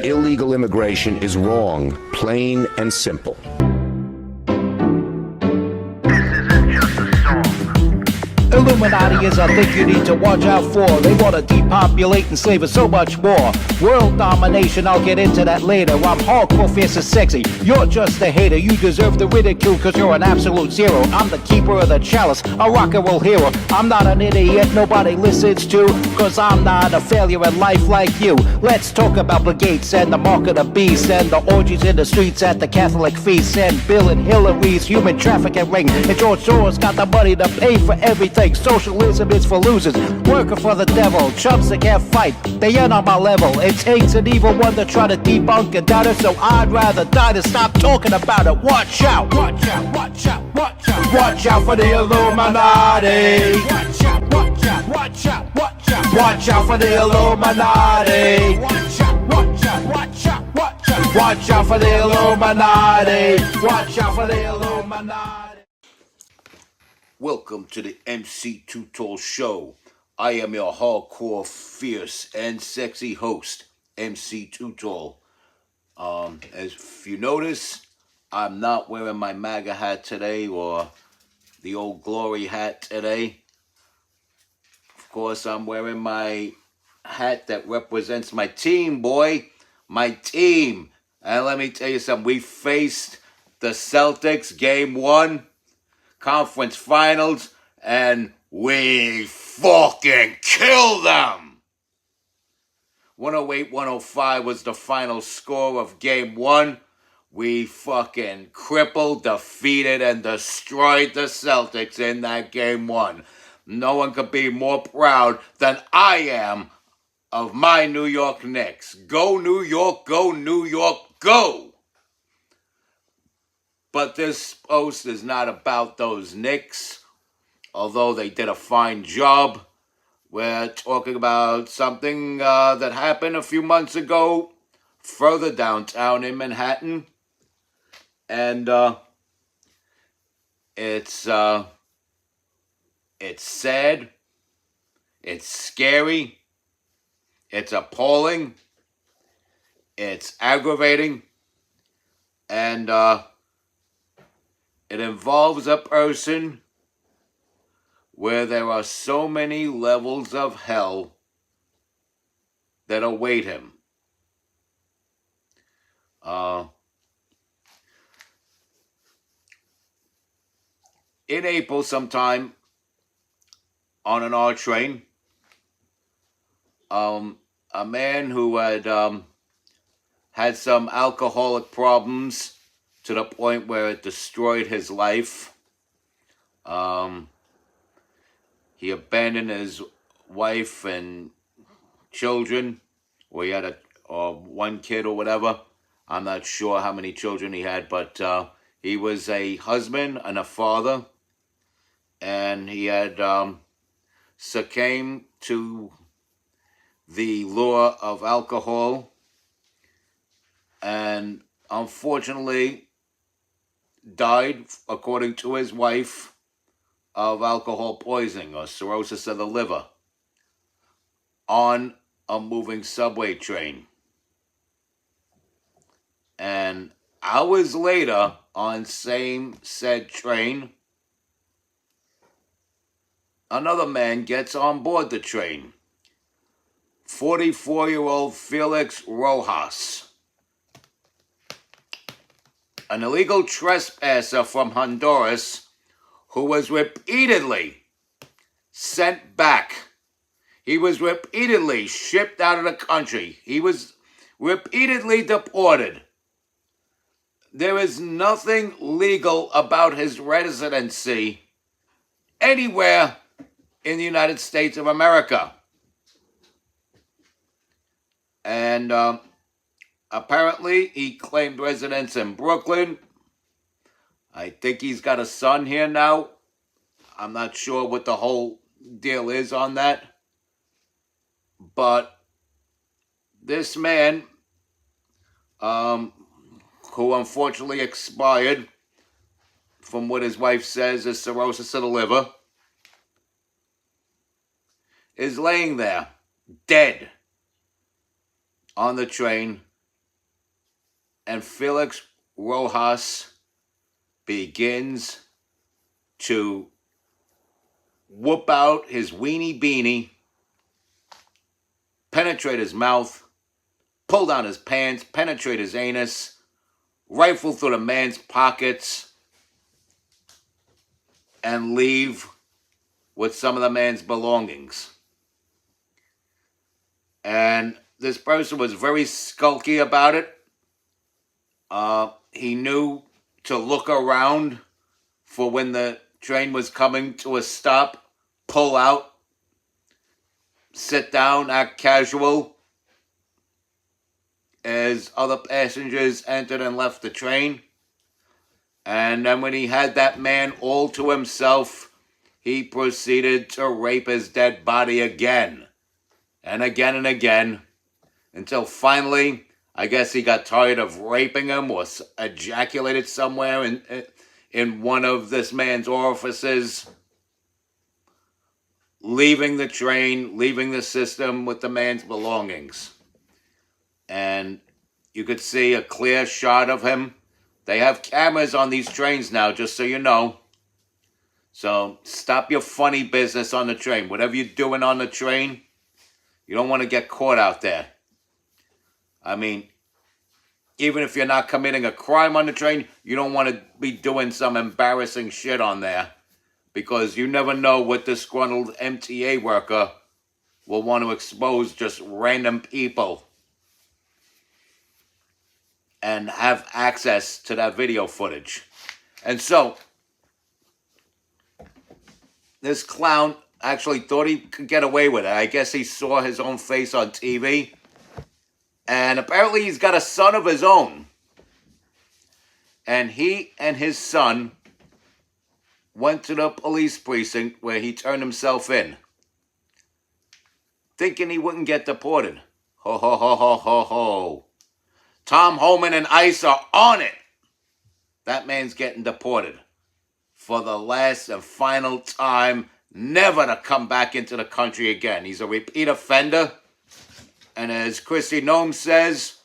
Illegal immigration is wrong, plain and simple. Illuminati is a thing you need to watch out for. They want to depopulate and slave us so much more. World domination, I'll get into that later. I'm hardcore, fierce and sexy. You're just a hater. You deserve the ridicule because you're an absolute zero. I'm the keeper of the chalice, a rock and roll hero. I'm not an idiot nobody listens to, because I'm not a failure in life like you. Let's talk about the gates and the mark of the beast and the orgies in the streets at the Catholic feasts and Bill and Hillary's human trafficking ring. And George Soros got the money to pay for everything. Socialism is for losers, working for the devil. Chumps that can't fight, they ain't on my level. It takes an evil one to try to debunk and doubt it, so I'd rather die than stop talking about it. Watch out, watch out, watch out, watch out. Watch out for the Illuminati. Watch out, watch out, watch out, watch out. Watch out for the Illuminati. Watch out, watch out, watch out, watch out. Watch out for the Illuminati. Watch out for the Illuminati. Welcome to the MC Too Tall Show. I am your hardcore, fierce, and sexy host, MC Too Tall. As if you notice, I'm not wearing my MAGA hat today or the old glory hat today. Of course, I'm wearing my hat that represents my team, boy. My team. And let me tell you something. We faced the Celtics game 1. Conference finals, and we fucking killed them. 108-105 was the final score of game 1. We fucking crippled, defeated, and destroyed the Celtics in that game 1. No one could be more proud than I am of my New York Knicks. Go New York, go New York, go! But this post is not about those Knicks, although they did a fine job. We're talking about something that happened a few months ago further downtown in Manhattan. And it's sad, it's scary, it's appalling, it's aggravating, and it involves a person where there are so many levels of hell that await him. In April sometime, on an R train, a man who had had some alcoholic problems to the point where it destroyed his life. He abandoned his wife and children, or he had one kid or whatever. I'm not sure how many children he had, but he was a husband and a father, and he had succumbed to the lure of alcohol, and unfortunately died, according to his wife, of alcohol poisoning or cirrhosis of the liver on a moving subway train. And hours later, on same said train, another man gets on board the train. 44-year-old Felix Rojas, an illegal trespasser from Honduras who was repeatedly sent back. He was repeatedly shipped out of the country. He was repeatedly deported. There is nothing legal about his residency anywhere in the United States of America. And apparently, he claimed residence in Brooklyn. I think he's got a son here now. I'm not sure what the whole deal is on that. But this man, who unfortunately expired from what his wife says is cirrhosis of the liver, is laying there, dead, on the train, and Felix Rojas begins to whoop out his weenie beanie, penetrate his mouth, pull down his pants, penetrate his anus, rifle through the man's pockets, and leave with some of the man's belongings. And this person was very skulky about it. He knew to look around for when the train was coming to a stop, pull out, sit down, act casual as other passengers entered and left the train. And then when he had that man all to himself, he proceeded to rape his dead body again and again and again, until finally, I guess he got tired of raping him or ejaculated somewhere in one of this man's orifices, leaving the train, leaving the system with the man's belongings. And you could see a clear shot of him. They have cameras on these trains now, just so you know. So stop your funny business on the train. Whatever you're doing on the train, you don't want to get caught out there. I mean, even if you're not committing a crime on the train, you don't want to be doing some embarrassing shit on there, because you never know what disgruntled MTA worker will want to expose just random people and have access to that video footage. And so, this clown actually thought he could get away with it. I guess he saw his own face on TV. And apparently he's got a son of his own. And he and his son went to the police precinct where he turned himself in, thinking he wouldn't get deported. Ho, ho, ho, ho, ho, ho. Tom Homan and ICE are on it. That man's getting deported for the last and final time, never to come back into the country again. He's a repeat offender. And as Christy Nome says,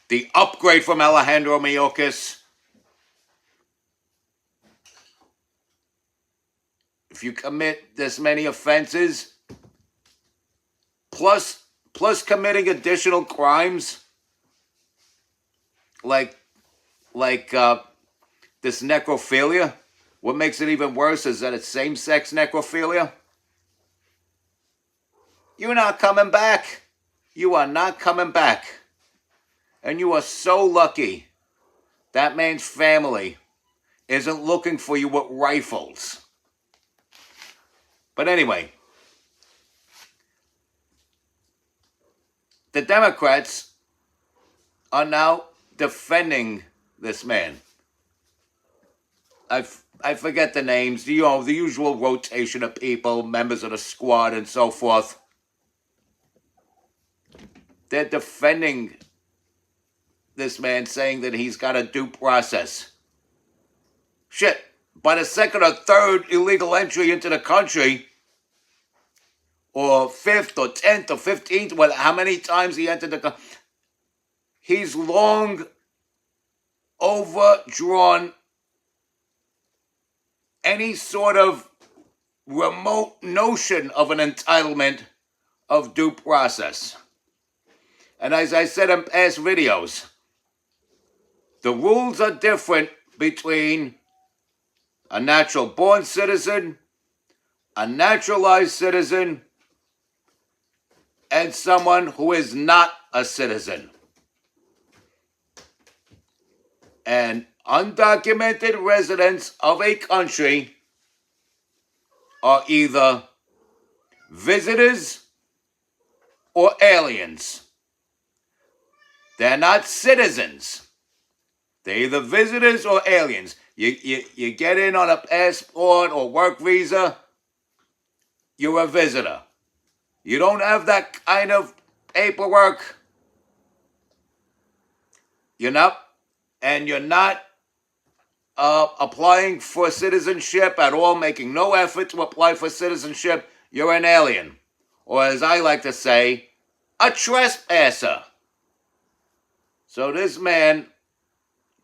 the upgrade from Alejandro Mayorkas. If you commit this many offenses, plus committing additional crimes, like this necrophilia. What makes it even worse is that it's same-sex necrophilia. You're not coming back. You are not coming back. And you are so lucky that man's family isn't looking for you with rifles. But anyway, the Democrats are now defending this man. I forget the names, the usual rotation of people, members of the squad and so forth. They're defending this man, saying that he's got a due process. Shit, by the second or third illegal entry into the country, or 5th or 10th or 15th, how many times he entered the country, he's long overdrawn any sort of remote notion of an entitlement of due process. And as I said in past videos, the rules are different between a natural-born citizen, a naturalized citizen, and someone who is not a citizen. And undocumented residents of a country are either visitors or aliens. They're not citizens. They're either visitors or aliens. You get in on a passport or work visa, you're a visitor. You don't have that kind of paperwork, you're not applying for citizenship at all, making no effort to apply for citizenship, you're an alien. Or as I like to say, a trespasser. So this man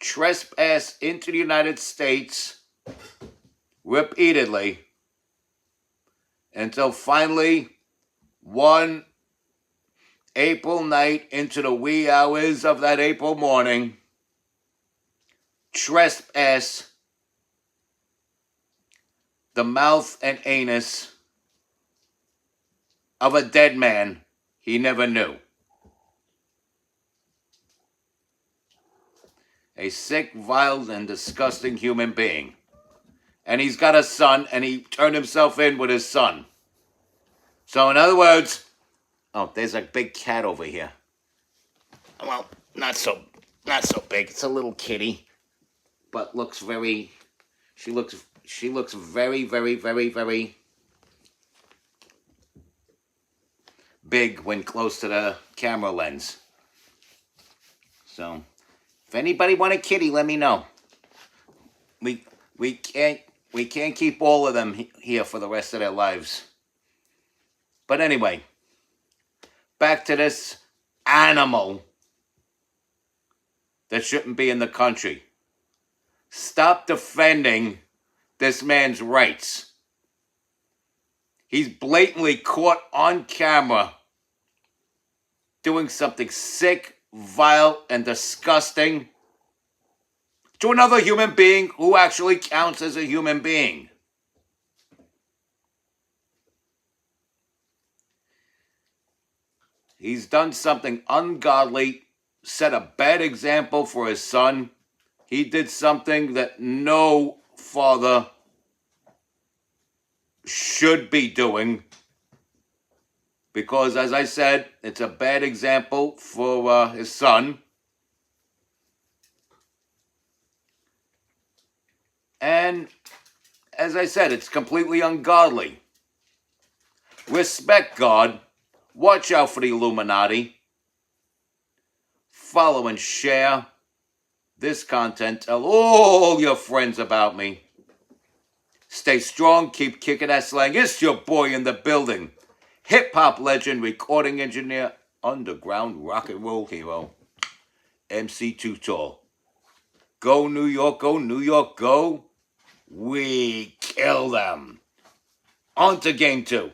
trespassed into the United States repeatedly until finally one April night into the wee hours of that April morning, trespassed the mouth and anus of a dead man he never knew. A sick, vile, and disgusting human being. And he's got a son, and he turned himself in with his son. So in other words, oh, there's a big cat over here. Well, not so big. It's a little kitty, but she looks very, very, very, very big when close to the camera lens. So, if anybody want a kitty, let me know. We can't keep all of them here for the rest of their lives. But anyway, back to this animal that shouldn't be in the country. Stop defending this man's rights. He's blatantly caught on camera doing something sick, vile, and disgusting to another human being who actually counts as a human being. He's done something ungodly, set a bad example for his son. He did something that no father should be doing, because, as I said, it's a bad example for his son. And, as I said, it's completely ungodly. Respect God. Watch out for the Illuminati. Follow and share this content. Tell all your friends about me. Stay strong. Keep kicking that slang. It's your boy in the building. Hip-hop legend, recording engineer, underground rock and roll hero, MC Too Tall. Go New York, go New York, go. We kill them. On to game 2.